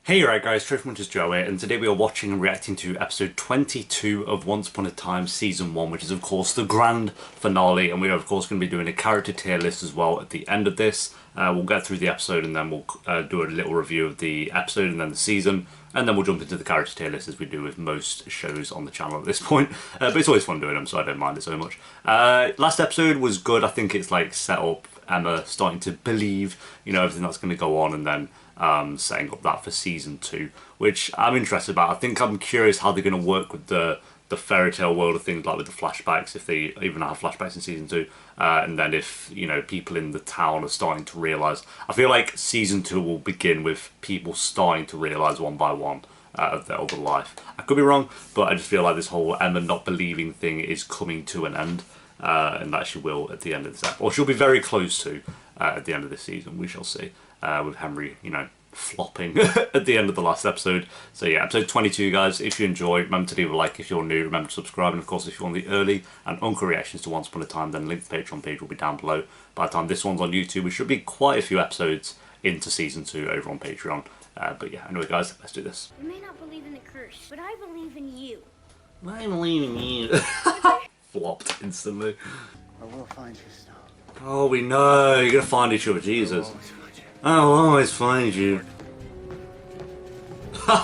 Hey right guys, Trophyhunters Joe here, and today we are watching and reacting to episode 22 of Once Upon a Time Season 1, which is of course the grand finale, and we are of course going to be doing a character tier list as well at the end of this. We'll get through the episode and then we'll do a little review of the episode and then the season, and then we'll jump into the character tier list as we do with most shows on the channel at this point. But it's always fun doing them, so I don't mind it so much. Last episode was good. I think it's like set up Emma starting to believe, you know, everything that's going to go on, and then setting up that for season 2, which I'm interested about. I think I'm curious how they're going to work with the fairy tale world of things, like with the flashbacks, if they even have flashbacks in season 2, and then if, you know, people in the town are starting to realise. I feel like season 2 will begin with people starting to realise one by one of their other life. I could be wrong, but I just feel like this whole Emma not believing thing is coming to an end, and that she will at the end of this episode, or she'll be very close to at the end of this season. We shall see. With Henry, you know, flopping at the end of the last episode. So yeah, episode 22, guys. If you enjoy, remember to leave a like. If you're new, remember to subscribe. And of course, if you want the early and uncut reactions to Once Upon a Time, then the link to the Patreon page will be down below. By the time this one's on YouTube, we should be quite a few episodes into season 2 over on Patreon. But yeah, anyway, guys, let's do this. You may not believe in the curse, but I believe in you. I believe in you. Flopped instantly. I will find you, Snow. Oh, we know. You're going to find each other, Jesus. I'll always find you.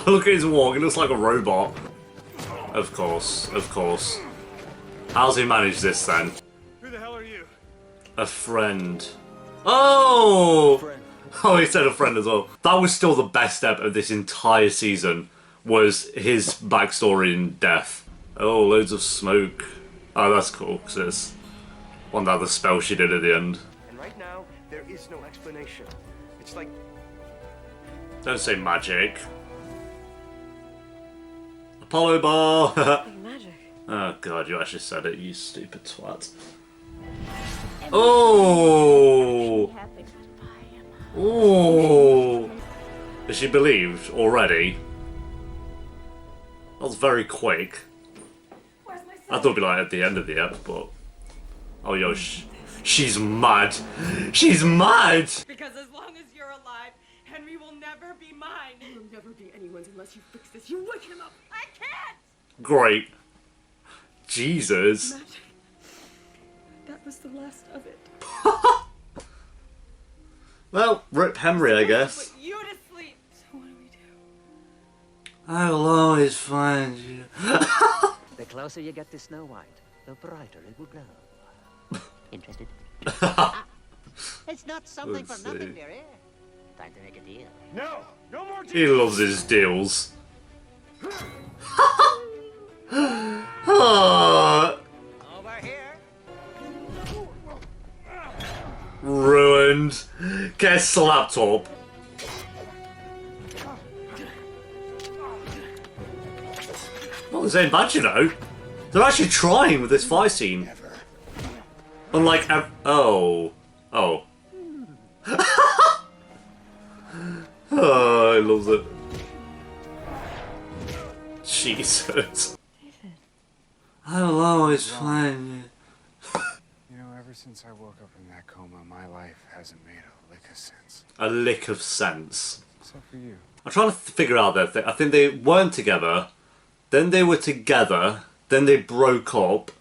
Look at his walk, he looks like a robot. Of course, of course. How's he manage this then? Who the hell are you? A friend. Oh! Friend. Oh, he said a friend as well. That was still the best step of this entire season, was his backstory and death. Oh, loads of smoke. Oh, that's cool, because it's one of the spell she did at the end. And right now, there is no explanation. It's like... Don't say magic. Apollo bar! Like magic. Oh god, you actually said it, you stupid twat. Oh! Oh! Is she believed already? That was very quick. I thought it'd be like at the end of the ep, but... Oh yo, she's mad! She's mad! Because as long as you're alive, Henry will never be mine. He will never be anyone's unless you fix this. You wake him up. I can't! Great. Jesus. Magic. That was the last of it. Well, rip Henry, I guess. Put you to sleep. So what do we do? I will always find you. The closer you get to Snow White, the brighter it will glow. Interested? It's not something Let's for nothing, see. dearie. Time to make a deal. No! No more He loves his deals. Ah, Over here. ruined. Get slapped up. Well, this ain't bad, you know. They're actually trying with this fight scene. Never. Unlike oh. Oh. Oh, I love it. Jesus. I will always find you. You know, ever since I woke up from that coma, my life hasn't made a lick of sense. A lick of sense. Except for you. I'm trying to figure out their thing. I think they weren't together, then they were together, then they broke up,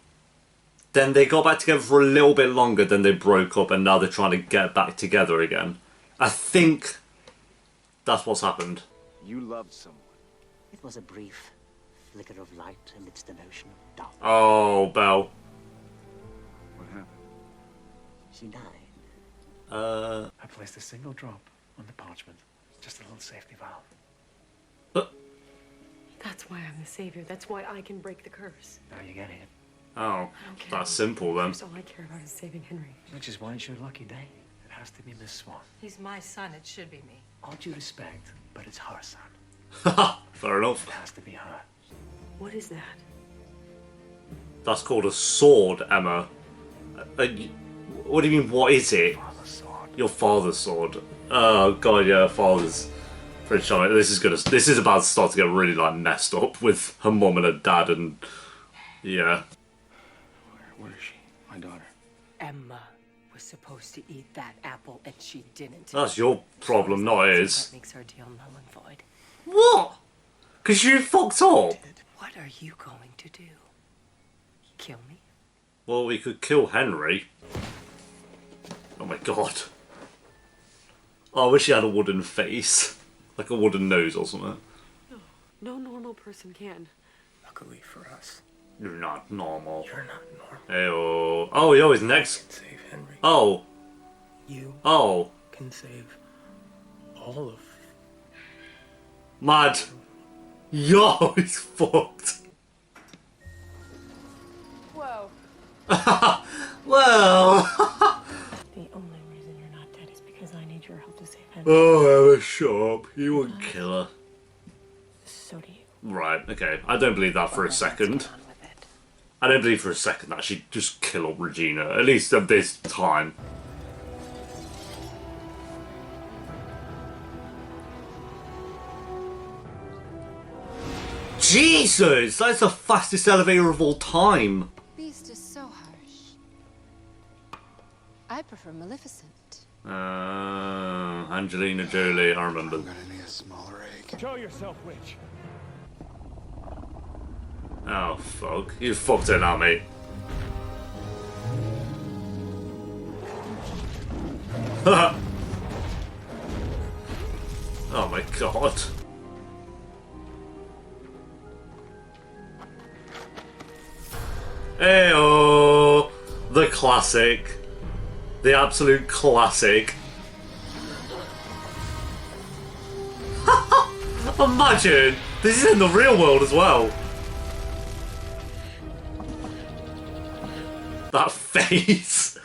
then they got back together for a little bit longer, then they broke up, and now they're trying to get back together again. I think that's what's happened. You loved someone. It was a brief flicker of light amidst an ocean of dark. Oh, Belle. What happened? She died. I placed a single drop on the parchment. Just a little safety valve. That's why I'm the savior. That's why I can break the curse. Now you're getting it. Oh, I don't care. that's simple then. That's all I care about is saving Henry. Which is why it's your lucky day. It has to be Miss Swan. He's my son. It should be me. All due respect, but it's her son. Fair enough. It has to be her. What is that? That's called a sword, Emma. What do you mean, what is it? Father's sword. Your father's sword. Oh god, yeah, father's. Pretty sure this is about to start to get really like messed up with her mum and her dad, and yeah. Where is she? My daughter. Emma was supposed to eat that apple and she didn't. That's your problem, not his. That makes our deal null and void. What? Because you fucked up? What are you going to do? Kill me? Well, we could kill Henry. Oh my god. Oh, I wish he had a wooden face. Like a wooden nose or something. No normal person can. Luckily for us, You're not normal. you're not normal. Hey-oh. Oh, yo, his next. Save Henry. Oh. You Oh. can save all of. Mad. Yo, he's fucked. Whoa. Well. The only reason you're not dead is because I need your help to save him. Oh, Emma, shut up. You wouldn't kill her. So do you. Right, okay. I don't believe that for a second. I don't believe for a second that she'd just kill up Regina. At least at this time. Jesus! That's the fastest elevator of all time. Beast is so harsh. I prefer Maleficent. Angelina Jolie, I remember. I'm gonna need a smaller egg. Show yourself, witch. Oh, fuck. You fucked it now, mate. Oh my god. Heyo! The classic. The absolute classic. Imagine! This is in the real world as well. That face.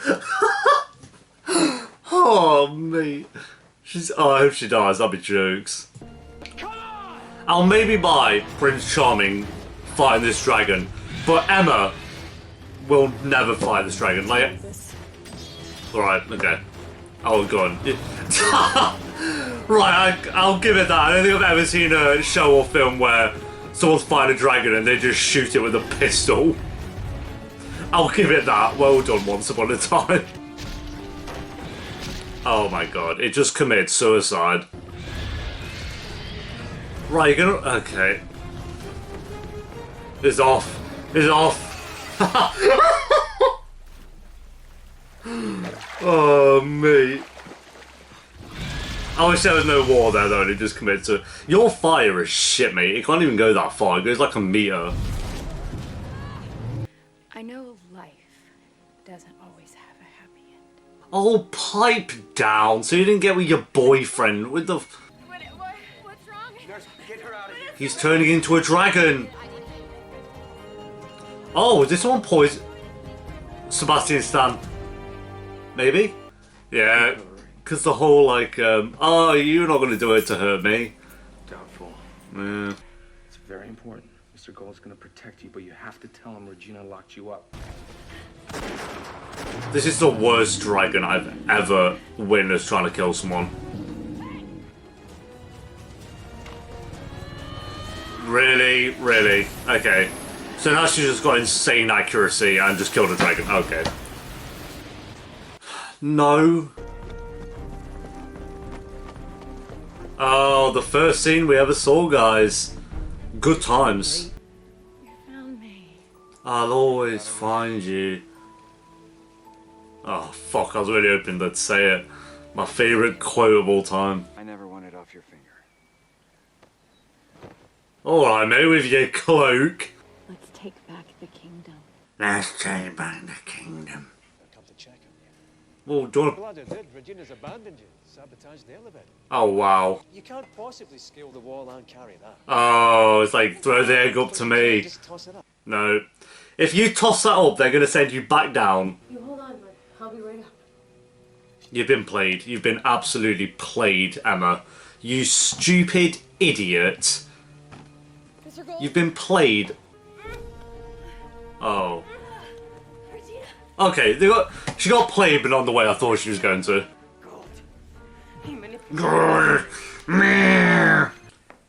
Oh, mate. Oh, I hope she dies. That'd be jokes. I'll maybe buy Prince Charming fighting this dragon, but Emma will never fight this dragon. Like, alright, okay. Oh, go on. Right, I'll give it that. I don't think I've ever seen a show or film where someone's fighting a dragon and they just shoot it with a pistol. I'll give it that. Well done, Once Upon a Time. Oh my god, it just committed suicide. Right, you're gonna... Okay. It's off. It's off. Oh, mate. I wish there was no war there, though, and it just committed to... Your fire is shit, mate. It can't even go that far. It goes like a meter. I know life doesn't always have a happy end. Oh, pipe down. So you didn't get with your boyfriend. With the... What's wrong? Nurse, get her out of here. He's turning into a dragon. Oh, is this one poison? Sebastian Stan. Maybe? Yeah. Because the whole, like, oh, you're not going to do it to hurt me. Doubtful. Yeah. It's very important. Mr. Gold's gonna protect you, but you have to tell him Regina locked you up. This is the worst dragon I've ever witnessed trying to kill someone. Really? Really? Okay. So now she's just got insane accuracy and just killed a dragon. Okay. No. Oh, the first scene we ever saw, guys. Good times. You found me. I'll always find you. Oh, fuck, I was really hoping they'd say it. My favourite quote of all time. I never want it off your finger. Alright, mate, with your cloak. Let's take back the kingdom. Let's take back the kingdom. Come to check on you. Well, do you want to... Glad I did. Regina's abandoned you. Sabotaged the elevator. Oh, wow. You can't possibly scale the wall and carry that. Oh, it's like, throw the egg up to me. Just toss it up. No. If you toss that up, they're going to send you back down. You hold on, bud. I'll be right up. You've been played. You've been absolutely played, Emma. You stupid idiot. Mr. Gold. You've been played. Oh. Okay, she got played, but not the way I thought she was going to. Gold. He manipulated.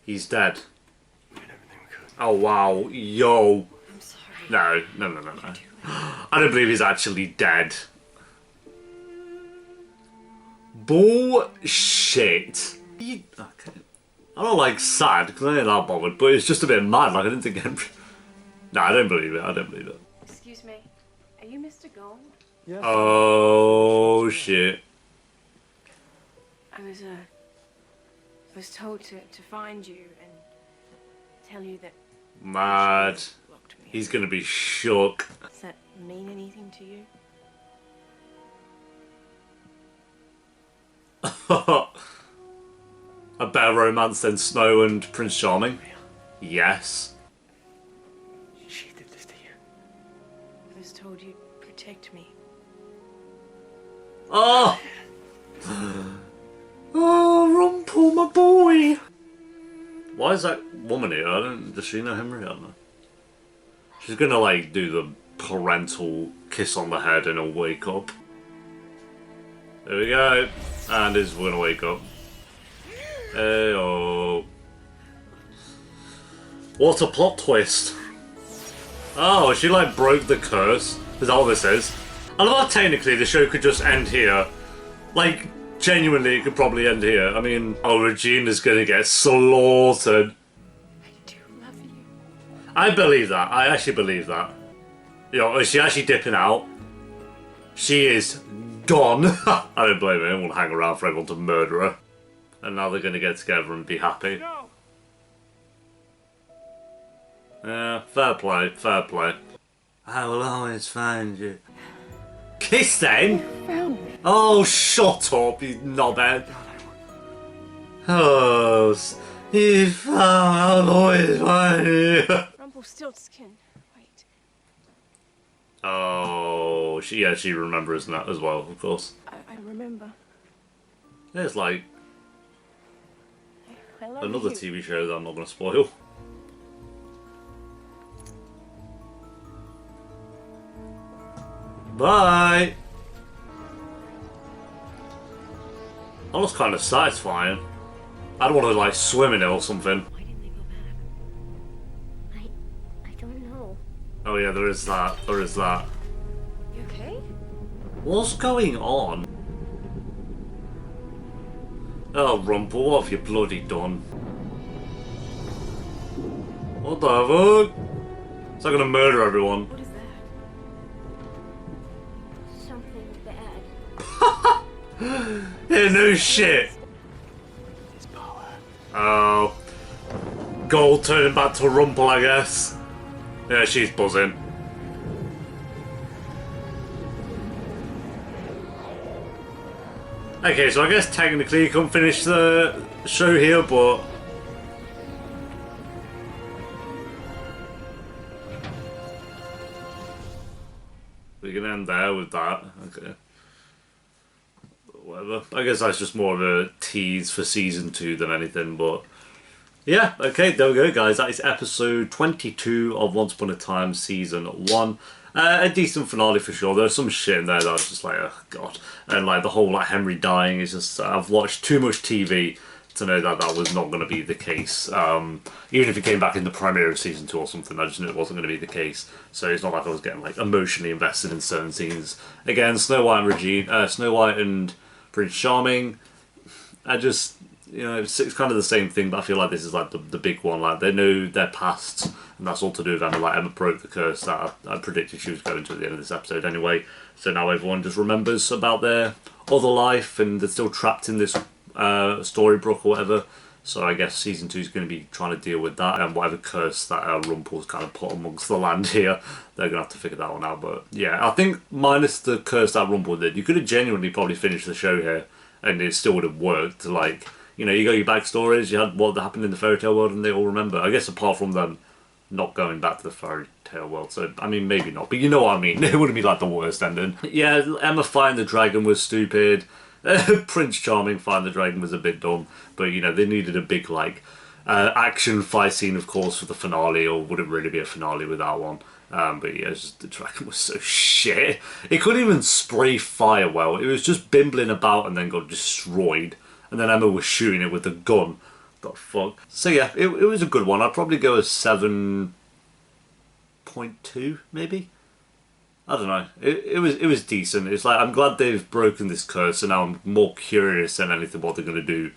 He's dead. We did everything we could. Oh wow, yo. I'm sorry. No. I don't believe he's actually dead. Bullshit. Okay. I'm not like sad because I ain't that bothered, but it's just a bit mad. Like I didn't think Henry. Nah, I don't believe it. I don't believe it. Excuse me. Are you Mr. Gold? Yeah. Oh shit. I was told to find you and tell you that Mad. locked me. He's gonna be shook. Does that mean anything to you? A better romance than Snow and Prince Charming? Yes. She did this to you. I was told you'd protect me. Oh! Oh, Rumple, my boy! Why is that woman here? Does she know Henry? I don't know. She's gonna like do the parental kiss on the head and he'll wake up. There we go. And he's gonna wake up. Hey oh. What a plot twist. Oh, she like broke the curse. Is that what this is? I love how technically the show could just end here. Like, genuinely, it could probably end here. I mean, oh, Regina's gonna get slaughtered. I do love you. I believe that. I actually believe that. You know, is she actually dipping out? She is done. I don't blame her. I won't hang around for everyone to murder her. And now they're gonna get together and be happy. No. Yeah, fair play, fair play. I will always find you. Kiss then? Found me. Oh, shut up, you knobhead. Oh, you found, I'll always find you. Rumplestiltskin. Wait. Oh, she remembers that as well, of course. I remember. There's like I love another you. TV show that I'm not going to spoil. Bye! That was kind of satisfying. I don't want to like swim in it or something. Why didn't they go back? I don't know. Oh yeah, there is that. There is that. You okay? What's going on? Oh, Rumple, what have you bloody done? What the fuck? Is that gonna murder everyone? What is that? Something bad. Yeah, no shit. His power. Oh. Gold turning back to Rumple, I guess. Yeah, she's buzzing. Okay, so I guess technically you can finish the show here, but... We can end there with that. Okay. Whatever. I guess that's just more of a tease for season 2 than anything, but... Yeah, okay, there we go, guys. That is episode 22 of Once Upon a Time Season 1. A decent finale for sure. There's some shit in there that I was just like, oh god. And like the whole like Henry dying is just, I've watched too much TV to know that that was not going to be the case. Even if it came back in the premiere of season 2 or something, I just knew it wasn't going to be the case. So it's not like I was getting like emotionally invested in certain scenes. Again, Snow White and Prince Charming. I just, you know, it's kind of the same thing, but I feel like this is like the big one. Like they know their pasts, and that's all to do with Emma. Like Emma broke the curse that I predicted she was going to at the end of this episode anyway. So now everyone just remembers about their other life, and they're still trapped in this Storybrooke or whatever. So I guess season 2 is going to be trying to deal with that, and whatever curse that Rumple's kind of put amongst the land here, they're going to have to figure that one out. But yeah, I think minus the curse that Rumple did, you could have genuinely probably finished the show here, and it still would have worked. Like, you know, you got your backstories, you had what happened in the fairy tale world, and they all remember. I guess apart from them not going back to the fairy tale world. So, I mean, maybe not, but you know what I mean. It wouldn't be like the worst ending. Yeah, Emma fighting the dragon was stupid. Prince Charming fighting the dragon was a bit dumb. But, you know, they needed a big, like, action fight scene, of course, for the finale, or would it really be a finale without one? But yeah, the dragon was so shit. It couldn't even spray fire well. It was just bimbling about and then got destroyed. And then Emma was shooting it with a gun. The fuck. So yeah, it was a good one. I'd probably go a 7.2 maybe. I don't know. It was decent. It's like I'm glad they've broken this curse, and now I'm more curious than anything what they're gonna do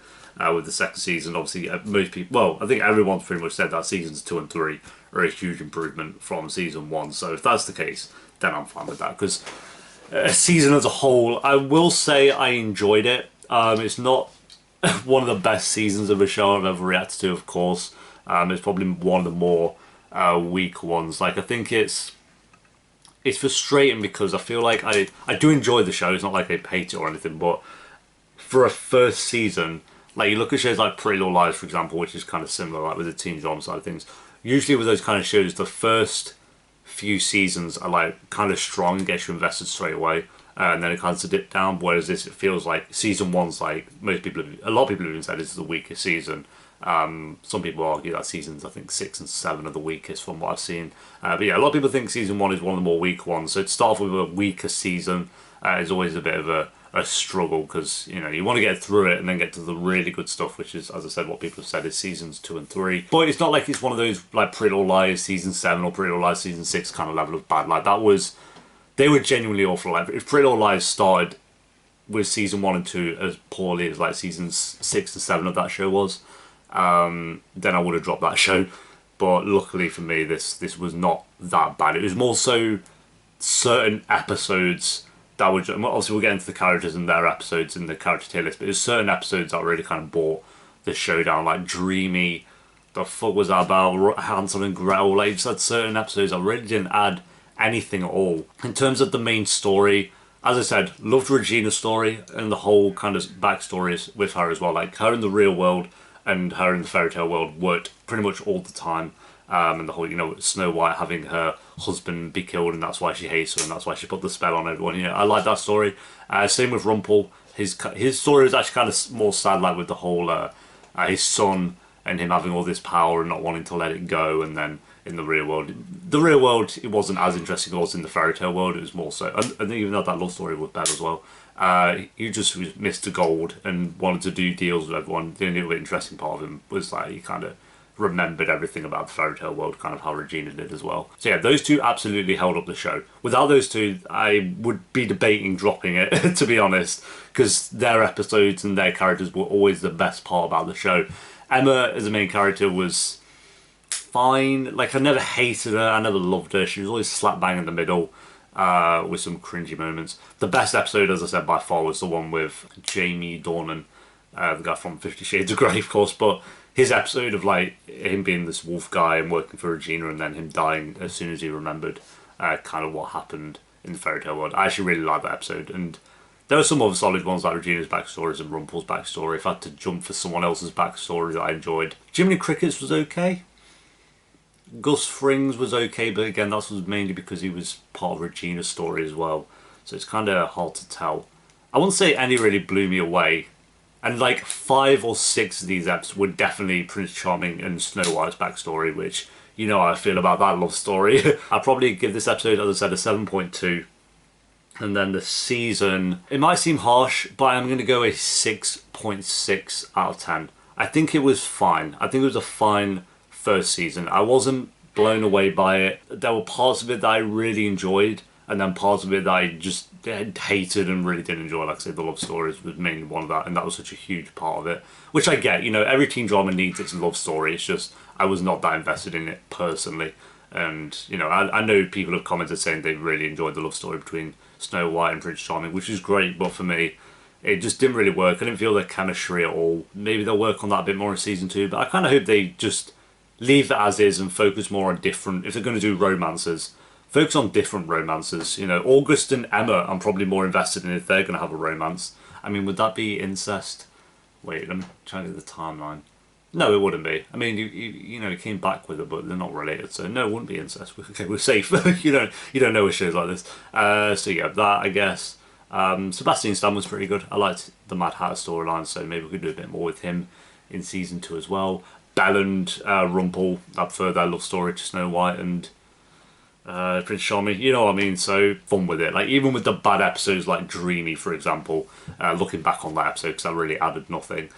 with the second season. Obviously, most people, well, I think everyone's pretty much said that seasons 2 and 3 are a huge improvement from season 1. So if that's the case, then I'm fine with that. Because season as a whole, I will say I enjoyed it. It's not one of the best seasons of a show I've ever reacted to, of course. It's probably one of the more weak ones. Like, I think it's frustrating because I feel like I do enjoy the show. It's not like I hate it or anything, but for a first season, like you look at shows like Pretty Little Liars, for example, which is kind of similar, like with the teen drama side of things. Usually with those kind of shows, the first few seasons are like kind of strong and gets you invested straight away, and then it kind of dip down. Whereas this, it feels like season 1's like a lot of people have even said this is the weakest season. Some people argue that seasons, I think 6 and 7 are the weakest from what I've seen. But yeah, a lot of people think season 1 is one of the more weak ones. So to start off with a weaker season is always a bit of a struggle, because you know you want to get through it and then get to the really good stuff, which is, as I said, what people have said is seasons 2 and 3. But it's not like it's one of those like Pretty Little Liars season 7 or Pretty Little Liars season 6 kind of level of bad. Like they were genuinely awful. Like if Pretty Little Liars started with season 1 and 2 as poorly as like seasons 6 and 7 of that show was, then I would have dropped that show. But luckily for me, this was not that bad. It was more so certain episodes that would, obviously we'll get into the characters and their episodes in the character tier list, but there's certain episodes that really kind of brought the show down, like Dreamy, the fuck was that about, Hansel and Gretel. Like, just had certain episodes that really didn't add anything at all. In terms of the main story, as I said, loved Regina's story and the whole kind of backstories with her as well. Like her in the real world and her in the fairy tale world worked pretty much all the time. And the whole, you know, Snow White having her husband be killed and that's why she hates her and that's why she put the spell on everyone. You know, I like that story. Same with Rumple. His story was actually kind of more sad, like with the whole his son and him having all this power and not wanting to let it go. And then in the real world, it wasn't as interesting as it was in the fairy tale world. It was more so, and even though that love story was bad as well. He just was Mr. Gold and wanted to do deals with everyone. The only other interesting part of him was like he kind of remembered everything about the fairy tale world, kind of how Regina did as well. So yeah, those two absolutely held up the show. Without those two, I would be debating dropping it, to be honest, because their episodes and their characters were always the best part about the show. Emma as a main character was fine. Like, I never hated her, I never loved her. She was always slap bang in the middle, with some cringy moments. The best episode, as I said, by far was the one with Jamie Dornan, the guy from 50 Shades of Grey, of course, but his episode of like him being this wolf guy and working for Regina and then him dying as soon as he remembered kind of what happened in the fairy tale world. I actually really liked that episode, and there were some other solid ones like Regina's backstories and Rumple's backstory. If I had to jump for someone else's backstory that I enjoyed, Jiminy Cricket's was okay. Gus Frings was okay, but again that was mainly because he was part of Regina's story as well, so it's kind of hard to tell. I wouldn't say any really blew me away. And like 5 or 6 of these episodes were definitely Prince Charming and Snow White's backstory, which, you know how I feel about that love story. I'd probably give this episode, as I said, a 7.2. And then the season, it might seem harsh, but I'm going to go a 6.6 out of 10. I think it was fine. I think it was a fine first season. I wasn't blown away by it. There were parts of it that I really enjoyed, and then parts of it that I just hated and really didn't enjoy. Like I said, the love stories was mainly one of that, and that was such a huge part of it, which I get. You know, every teen drama needs its love story. It's just I was not that invested in it personally. And you know, I know people have commented saying they really enjoyed the love story between Snow White and Prince Charming, which is great, but for me it just didn't really work. I didn't feel their chemistry at all. Maybe they'll work on that a bit more in season 2, but I kind of hope they just leave it as is and focus more on different, if they're going to do romances, focus on different romances. You know, August and Emma, I'm probably more invested in if they're going to have a romance. I mean, would that be incest? Wait, let me try to get the timeline. No, it wouldn't be. I mean, you know, he came back with her, but they're not related, so no, it wouldn't be incest. Okay, we're safe. you don't know with shows like this. So yeah, that I guess. Sebastian Stan was pretty good. I liked the Mad Hatter storyline, so maybe we could do a bit more with him in season 2 as well. Belle and Rumple, I prefer their love story to Snow White and Prince Charming, you know what I mean, so fun with it. Like, even with the bad episodes like Dreamy, for example, looking back on that episode, because that really added nothing,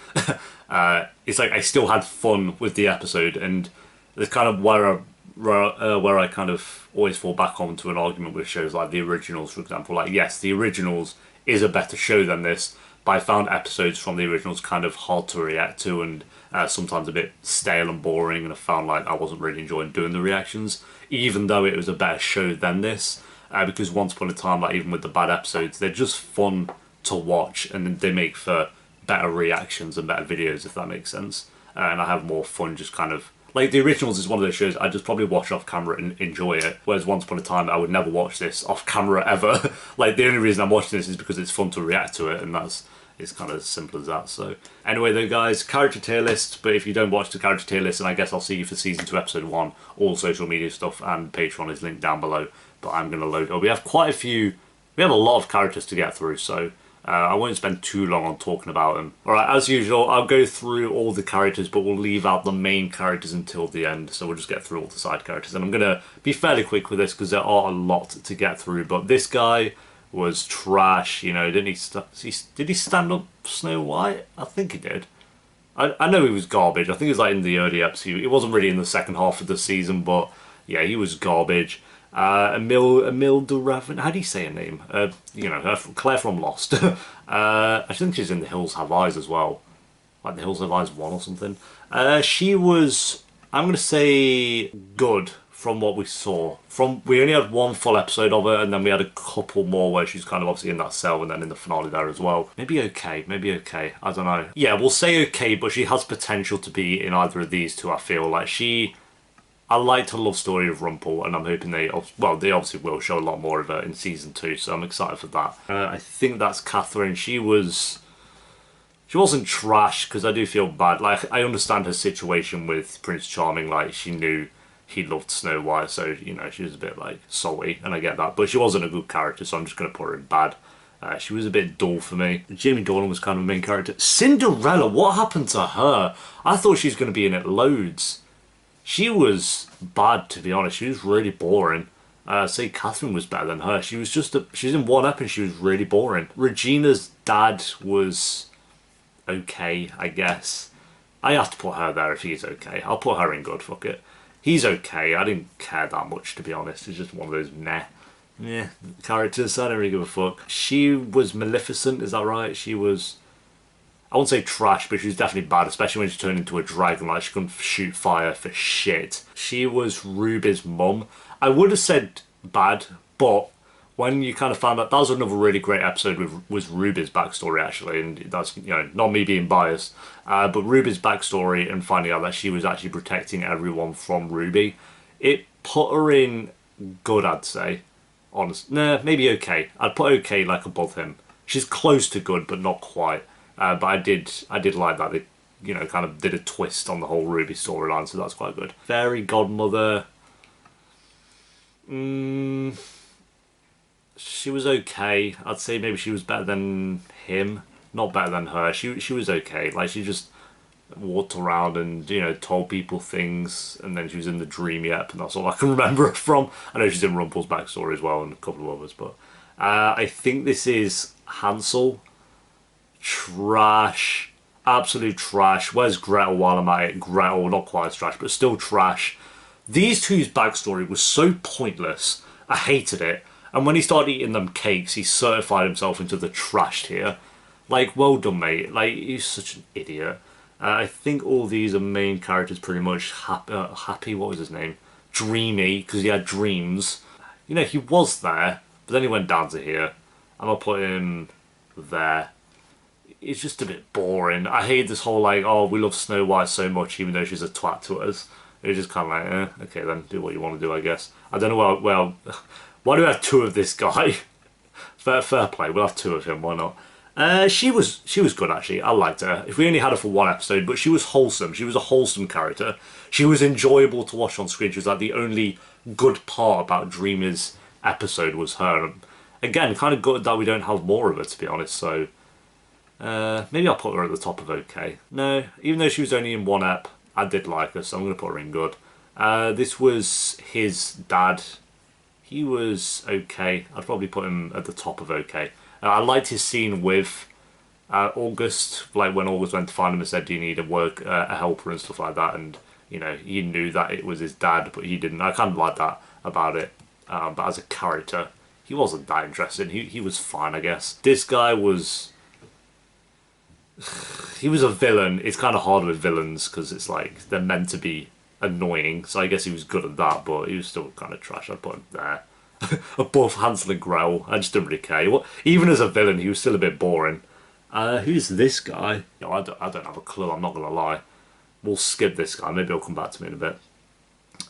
it's like I still had fun with the episode, and it's kind of where I kind of always fall back onto an argument with shows like the originals, for example. Like, yes, the originals is a better show than this, but I found episodes from the originals kind of hard to react to, and sometimes a bit stale and boring, and I found like I wasn't really enjoying doing the reactions, even though it was a better show than this, because Once Upon a Time, like even with the bad episodes, they're just fun to watch, and they make for better reactions and better videos, if that makes sense. And I have more fun just kind of... Like, the originals is one of those shows I just probably watch off camera and enjoy it, whereas Once Upon a Time I would never watch this off camera ever. Like, the only reason I'm watching this is because it's fun to react to it, and it's kind of as simple as that. So anyway though guys, character tier list, but if you don't watch the character tier list, then I guess I'll see you for season 2 episode 1. All social media stuff and Patreon is linked down below, but I'm going to load it. We have quite a few, we have a lot of characters to get through, so I won't spend too long on talking about them. Alright, as usual, I'll go through all the characters, but we'll leave out the main characters until the end, so we'll just get through all the side characters. And I'm going to be fairly quick with this because there are a lot to get through, but this guy was trash, you know. Did he stand up Snow White? I think he did. I know he was garbage. I think he was like in the early episode. It wasn't really in the second half of the season, but yeah, he was garbage. Emil Duravin, how do you say her name? You know, Claire from Lost. I think she's in The Hills Have Eyes as well. Like The Hills Have Eyes 1 or something. She was, I'm going to say, good from what we saw. We only had one full episode of her, and then we had a couple more where she's kind of obviously in that cell, and then in the finale there as well. Maybe okay, I don't know. Yeah, we'll say okay, but she has potential to be in either of these two, I feel. Like I liked her love story of Rumple, and I'm hoping they obviously will show a lot more of her in season 2, so I'm excited for that. I think that's Catherine. She wasn't trash, because I do feel bad. Like, I understand her situation with Prince Charming. Like, she knew he loved Snow White, so, you know, she was a bit, like, salty, and I get that. But she wasn't a good character, so I'm just going to put her in bad. She was a bit dull for me. Jamie Dornan was kind of a main character. Cinderella, what happened to her? I thought she was going to be in it loads. She was bad, to be honest. She was really boring. Say Catherine was better than her. She was she's in one ep and she was really boring. Regina's dad was okay, I guess. I have to put her there if he's okay. I'll put her in good, fuck it. He's okay. I didn't care that much, to be honest. It's just one of those meh characters. I don't really give a fuck. She was Maleficent, is that right? She was... I won't say trash, but she was definitely bad, especially when she turned into a dragon. Like, she couldn't shoot fire for shit. She was Ruby's mum. I would have said bad, but when you kind of found out, that was another really great episode was Ruby's backstory, actually, and that's, you know, not me being biased, but Ruby's backstory and finding out that she was actually protecting everyone from Ruby, it put her in good, I'd say. Honest, nah, maybe okay. I'd put okay, like, above him. She's close to good, but not quite. But I did like that they, you know, kind of did a twist on the whole Ruby storyline, so that's quite good. Fairy Godmother, she was okay. I'd say maybe she was better than him, not better than her. She was okay. Like, she just walked around and, you know, told people things, and then she was in the Dream Yep, and that's all I can remember her from. I know she's in Rumple's backstory as well, and a couple of others, but I think this is Hansel. Trash. Absolute trash. Where's Gretel while I'm at it? Gretel, not quite as trash, but still trash. These two's backstory was so pointless. I hated it. And when he started eating them cakes, he certified himself into the trash tier. Like, well done, mate. Like, he's such an idiot. I think all these are main characters pretty much. Happy, what was his name? Dreamy, because he had dreams. You know, he was there, but then he went down to here. I'm going to put him there. It's just a bit boring. I hate this whole, like, oh, we love Snow White so much even though she's a twat to us. It's just kind of like, okay then, do what you want to do, I guess. I don't know, well, why do we have two of this guy? fair play, we'll have two of him, why not? She was good, actually. I liked her. If we only had her for one episode, but she was wholesome. She was a wholesome character. She was enjoyable to watch on screen. She was like the only good part about Dreamer's episode was her. Again, kind of good that we don't have more of her, to be honest, so... maybe I'll put her at the top of okay. No, even though she was only in one ep, I did like her, so I'm going to put her in good. This was his dad. He was okay. I'd probably put him at the top of okay. I liked his scene with August, like when August went to find him and said, do you need a helper and stuff like that, and, you know, he knew that it was his dad, but he didn't. I kind of liked that about it, but as a character, he wasn't that interesting. He was fine, I guess. This guy was... he was a villain. It's kind of hard with villains because it's like they're meant to be annoying. So I guess he was good at that, but he was still kind of trash. I'd put him there. Above Hansel and Gretel. I just didn't really care. Even as a villain, he was still a bit boring. Who's this guy? I don't have a clue, I'm not going to lie. We'll skip this guy. Maybe he'll come back to me in a bit.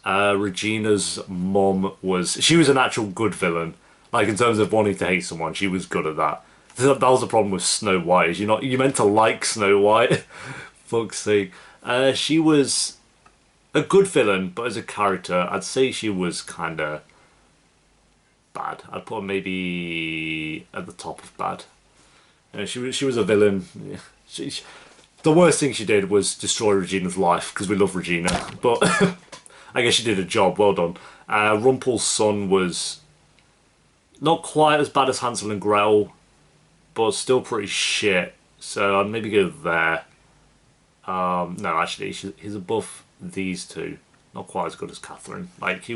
Regina's mum she was an actual good villain. Like, in terms of wanting to hate someone, she was good at that. That was the problem with Snow White, is you're meant to like Snow White. Fuck's sake. She was a good villain, but as a character, I'd say she was kind of bad. I'd put her maybe at the top of bad. She was a villain. The worst thing she did was destroy Regina's life, because we love Regina. But I guess she did a job. Well done. Rumpel's son was not quite as bad as Hansel and Gretel, but still pretty shit. So I'd maybe go there. No, actually, he's above these two. Not quite as good as Catherine. Like, he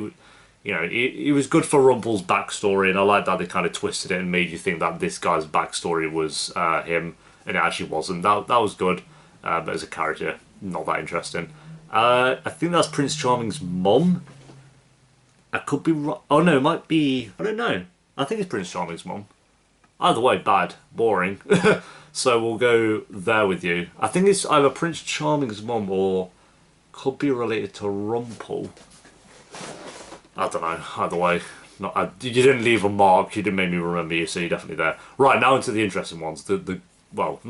was good for Rumpel's backstory, and I like that they kind of twisted it and made you think that this guy's backstory was him, and it actually wasn't. That was good, but as a character, not that interesting. I think that's Prince Charming's mum. I could be wrong. Oh no, it might be. I don't know. I think it's Prince Charming's mum. Either way, bad, boring. So we'll go there with you. I think it's either Prince Charming's mum or could be related to Rumpel. I don't know. Either way, you didn't leave a mark. You didn't make me remember you, so you're definitely there. Right, now into the interesting ones. Well,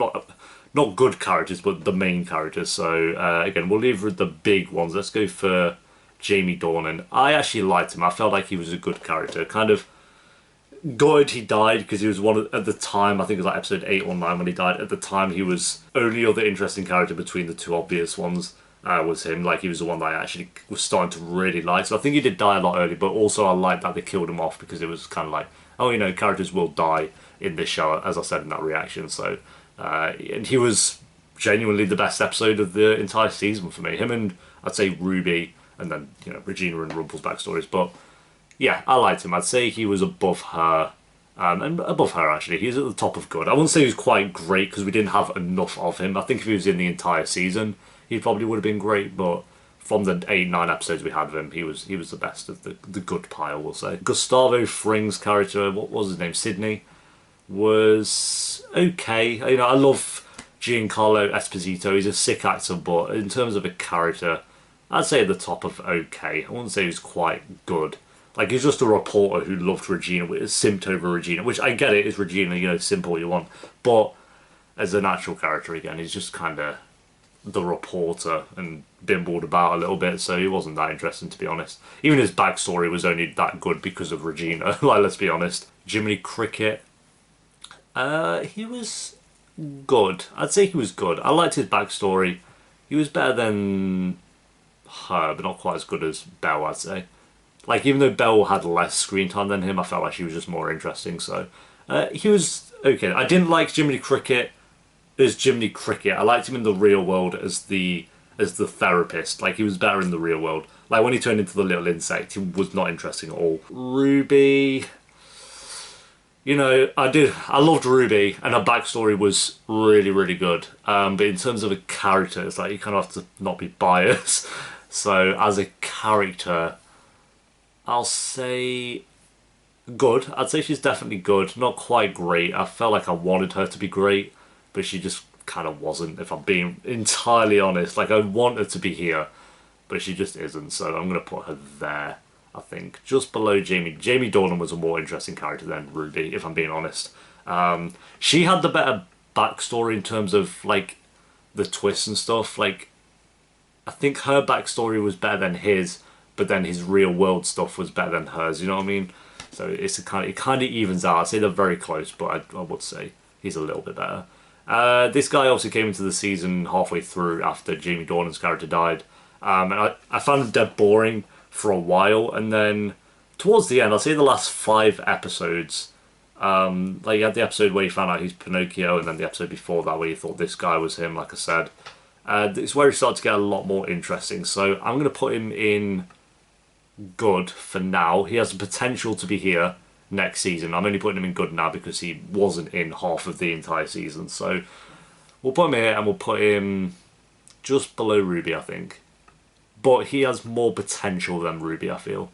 not good characters, but the main characters. So again, we'll leave with the big ones. Let's go for Jamie Dornan. I actually liked him. I felt like he was a good character. Kind of gutted he died, because he was at the time, I think it was like episode 8 or 9 when he died. At the time, he was only other interesting character between the two obvious ones. Was him. Like, he was the one that I actually was starting to really like. So I think he did die a lot early, but also I like that they killed him off, because it was kind of like, oh, characters will die in this show, as I said in that reaction. So and he was genuinely the best episode of the entire season for me. Him and, I'd say, Ruby, and then Regina and Rumpel's backstories. But yeah, I liked him. I'd say he was above her. And above her, actually. He's at the top of good. I wouldn't say he was quite great, because we didn't have enough of him. I think if he was in the entire season, he probably would have been great, but from the 8-9 episodes we had of him, he was the best of the good pile, we'll say. Gustavo Fring's character, what was his name? Sidney, was okay. I love Giancarlo Esposito. He's a sick actor, but in terms of a character, I'd say at the top of okay. I wouldn't say he was quite good. Like, he's just a reporter who loved Regina, simped over Regina, which I get it, is Regina, simple what you want. But as an actual character, again, he's just kind of the reporter and bimbled about a little bit, so he wasn't that interesting, to be honest. Even his backstory was only that good because of Regina, like, let's be honest. Jiminy Cricket, he was good. I'd say he was good. I liked his backstory. He was better than her, but not quite as good as Belle, I'd say. Like, even though Belle had less screen time than him, I felt like she was just more interesting, so he was okay. I didn't like Jiminy Cricket as Jiminy Cricket. I liked him in the real world as the therapist. Like, he was better in the real world. Like, when he turned into the little insect, he was not interesting at all. Ruby, I loved Ruby, and her backstory was really, really good. But in terms of a character, it's like you kind of have to not be biased. So as a character, I'll say good. I'd say she's definitely good. Not quite great. I felt like I wanted her to be great, but she just kind of wasn't, if I'm being entirely honest. Like, I want her to be here, but she just isn't, so I'm going to put her there, I think. Just below Jamie. Jamie Dornan was a more interesting character than Ruby, if I'm being honest. She had the better backstory in terms of, like, the twists and stuff. Like, I think her backstory was better than his, but then his real world stuff was better than hers, you know what I mean? So it kind of evens out. I'd say they're very close, but I would say he's a little bit better. This guy obviously came into the season halfway through after Jamie Dornan's character died. And I found him dead boring for a while. And then towards the end, I'll say the last 5 episodes, like, you had the episode where you found out he's Pinocchio, and then the episode before that where you thought this guy was him, like I said. It's where he started to get a lot more interesting. So I'm going to put him in good for now. He has the potential to be here next season. I'm only putting him in good now because he wasn't in half of the entire season. So We'll put him here and we'll put him just below Ruby, I think. But he has more potential than Ruby, I feel.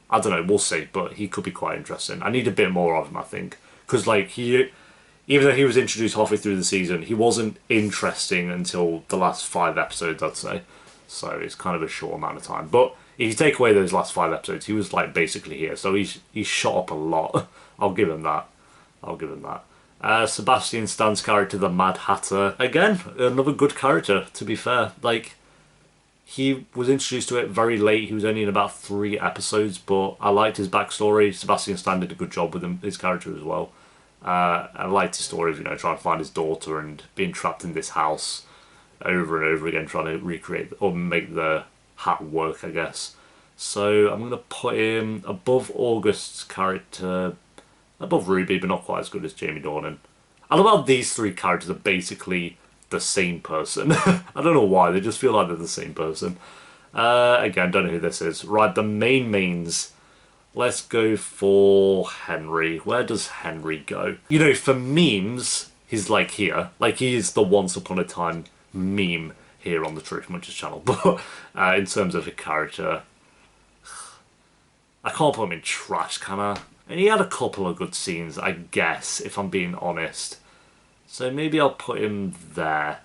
I don't know, we'll see, but he could be quite interesting. I need a bit more of him, I think. Because, like, even though he was introduced halfway through the season, he wasn't interesting until the last 5 episodes, I'd say. So it's kind of a short amount of time. But if you take away those last 5 episodes, he was, like, basically here. So he's shot up a lot. I'll give him that. I'll give him that. Sebastian Stan's character, the Mad Hatter. Again, another good character, to be fair. Like, he was introduced to it very late. He was only in about 3 episodes, but I liked his backstory. Sebastian Stan did a good job with his character as well. I liked his story of, you know, trying to find his daughter and being trapped in this house over and over again, trying to recreate or make the hat work, I guess. So I'm going to put him above August's character, above Ruby, but not quite as good as Jamie Dornan. I love how these 3 characters are basically the same person. I don't know why, they just feel like they're the same person. Again, don't know who this is. Right, the mains. Let's go for Henry. Where does Henry go? You know, for memes, he's like here. Like, he is the Once Upon a Time meme here on the Truth Munchers channel. But in terms of a character, I can't put him in trash, can I? And he had a couple of good scenes, I guess, if I'm being honest. So maybe I'll put him there.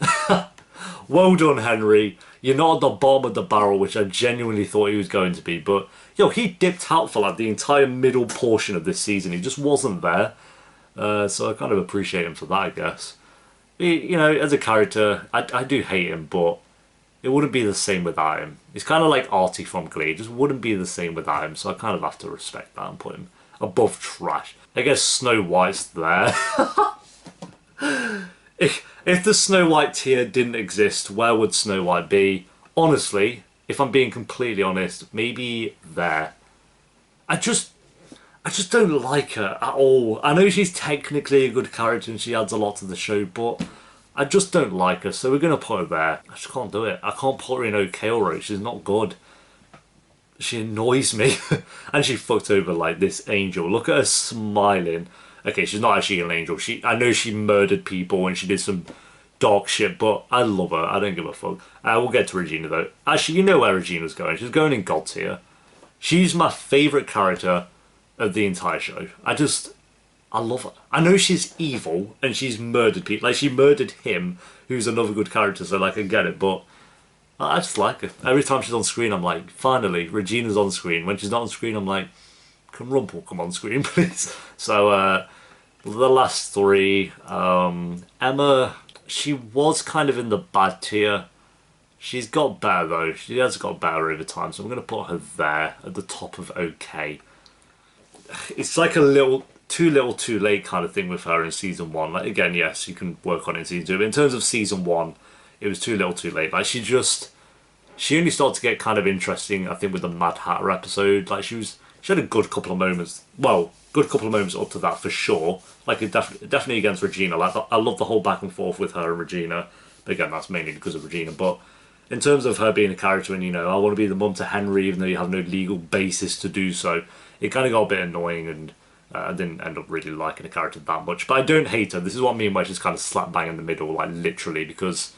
Well done, Henry. You're not at the bottom of the barrel, which I genuinely thought he was going to be. But, yo, he dipped out for like the entire middle portion of this season. He just wasn't there. So I kind of appreciate him for that, I guess. You know, as a character, I do hate him, but it wouldn't be the same without him. He's kind of like Artie from Glee. It just wouldn't be the same without him. So I kind of have to respect that and put him above trash. I guess Snow White's there. If the Snow White tier didn't exist, where would Snow White be? Honestly, if I'm being completely honest, maybe there. I just don't like her at all. I know she's technically a good character and she adds a lot to the show, but I just don't like her, so we're going to put her there. I just can't do it. I can't put her in OK Road. She's not good. She annoys me. And she fucked over like this angel. Look at her smiling. Okay, she's not actually an angel. I know she murdered people and she did some dark shit, but I love her. I don't give a fuck. We'll get to Regina though. Actually, you know where Regina's going. She's going in God tier. She's my favourite character of the entire show. I love her. I know she's evil and she's murdered people. Like, she murdered him, who's another good character, so like, I get it, but I just like her. Every time she's on screen, I'm like, finally, Regina's on screen. When she's not on screen, I'm like, can Rumple come on screen, please? So, the last 3, Emma, she was kind of in the bad tier. She's got better though. She has got better over time, so I'm going to put her there at the top of OK. It's like a too little too late kind of thing with her in season 1. Like, again, yes, you can work on it in season 2, but in terms of season 1, it was too little too late. Like, she only started to get kind of interesting, I think, with the Mad Hatter episode. Like, she had a good couple of moments. Well, good couple of moments up to that for sure. Like, definitely against Regina. Like, I love the whole back and forth with her and Regina. But again, that's mainly because of Regina. But in terms of her being a character and, you know, I want to be the mum to Henry even though you have no legal basis to do so, it kind of got a bit annoying, and I didn't end up really liking the character that much. But I don't hate her. This is what I mean by she's kind of slap bang in the middle, like literally, because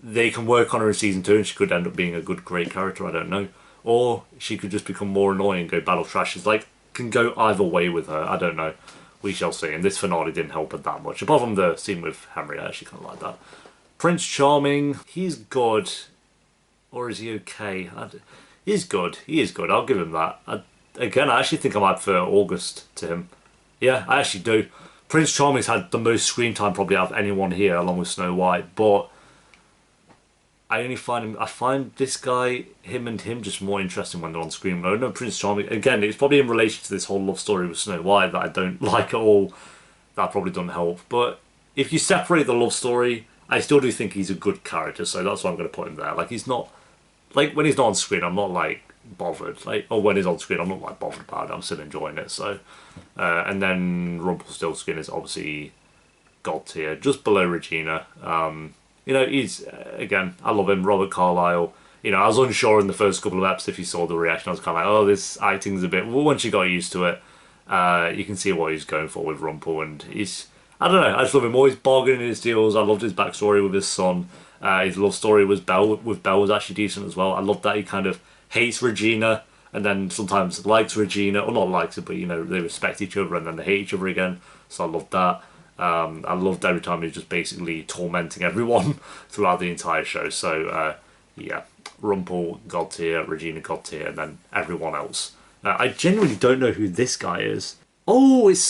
they can work on her in season 2 and she could end up being a good, great character, I don't know. Or she could just become more annoying and go battle trash. It's like, can go either way with her, I don't know. We shall see. And this finale didn't help her that much. Apart from the scene with Henry, I actually kind of like that. Prince Charming, he's good. Or is he okay? He's good. He is good. I'll give him that. Again, I actually think I might prefer August to him. Yeah, I actually do. Prince Charming's had the most screen time probably out of anyone here, along with Snow White, but I find this guy, him just more interesting when they're on screen. I know Prince Charming, again, it's probably in relation to this whole love story with Snow White that I don't like at all. That probably doesn't help. But if you separate the love story, I still do think he's a good character, so that's why I'm going to put him there. Like, he's not, like, when he's not on screen, I'm not, like, bothered. Like, or when he's on screen, I'm not, like, bothered about it. I'm still enjoying it, so. And then Rumplestiltskin is obviously God tier, just below Regina. You know, he's, again, I love him, Robert Carlyle. You know, I was unsure in the first couple of episodes if you saw the reaction. I was kind of like, oh, this acting's a bit... Well, once you got used to it, you can see what he's going for with Rumple. And I don't know, I just love him, always bargaining his deals. I loved his backstory with his son. His love story with Belle was actually decent as well. I love that he kind of hates Regina and then sometimes likes Regina, or not likes her, but you know, they respect each other and then they hate each other again. So I loved that. I loved every time he was just basically tormenting everyone throughout the entire show. So yeah, Rumple God tier, Regina God tier, and then everyone else. I genuinely don't know who this guy is. Oh, it's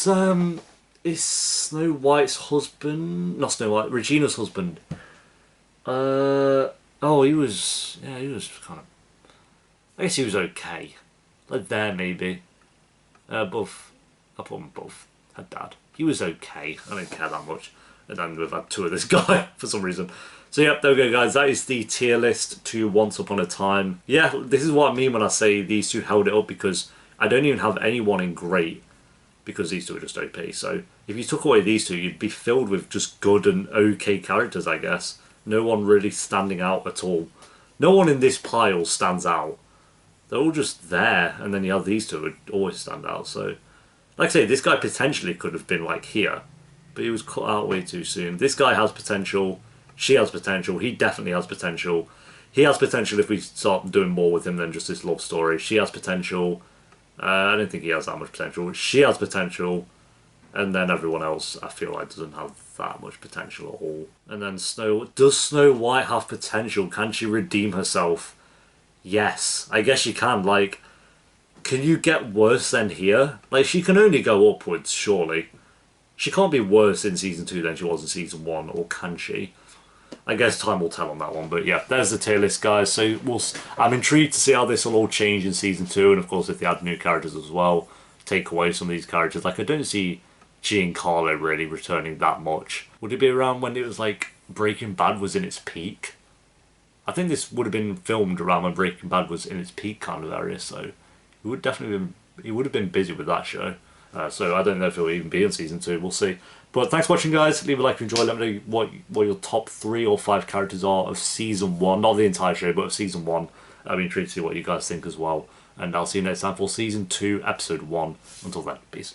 Snow White's husband. Not Snow White, Regina's husband. Oh, he was kind of, I guess he was okay. Like there maybe. Both, I put them both. Had dad. He was okay. I didn't care that much. And then we've had two of this guy for some reason. So yep, there we go guys. That is the tier list to Once Upon a Time. Yeah, this is what I mean when I say these two held it up, because I don't even have anyone in great, because these two are just OP. So if you took away these two, you'd be filled with just good and okay characters, I guess. No one really standing out at all. No one in this pile stands out. They're all just there, and then you have these two would always stand out. So, like I say, this guy potentially could have been like here, but he was cut out way too soon. This guy has potential. She has potential. He definitely has potential. He has potential if we start doing more with him than just this love story. She has potential. I don't think he has that much potential. She has potential. And then everyone else, I feel like, doesn't have that much potential at all. And then does Snow White have potential? Can she redeem herself? Yes, I guess she can. Like, can you get worse than here? Like, she can only go upwards, surely. She can't be worse in Season 2 than she was in Season 1, or can she? I guess time will tell on that one, but yeah, there's the tier list, guys. So I'm intrigued to see how this will all change in Season 2, and of course if they add new characters as well, take away some of these characters. Like, I don't see Giancarlo really returning that much. Would it be around when it was like Breaking Bad was in its peak? I think this would have been filmed around when Breaking Bad was in its peak kind of area, so he would have been busy with that show. So I don't know if it'll even be in Season 2, we'll see. But thanks for watching, guys. Leave a like if you enjoyed. Let me know what your top 3 or 5 characters are of Season 1. Not the entire show, but of Season 1. I'll be intrigued to see what you guys think as well. And I'll see you next time for Season 2, Episode 1. Until then, peace.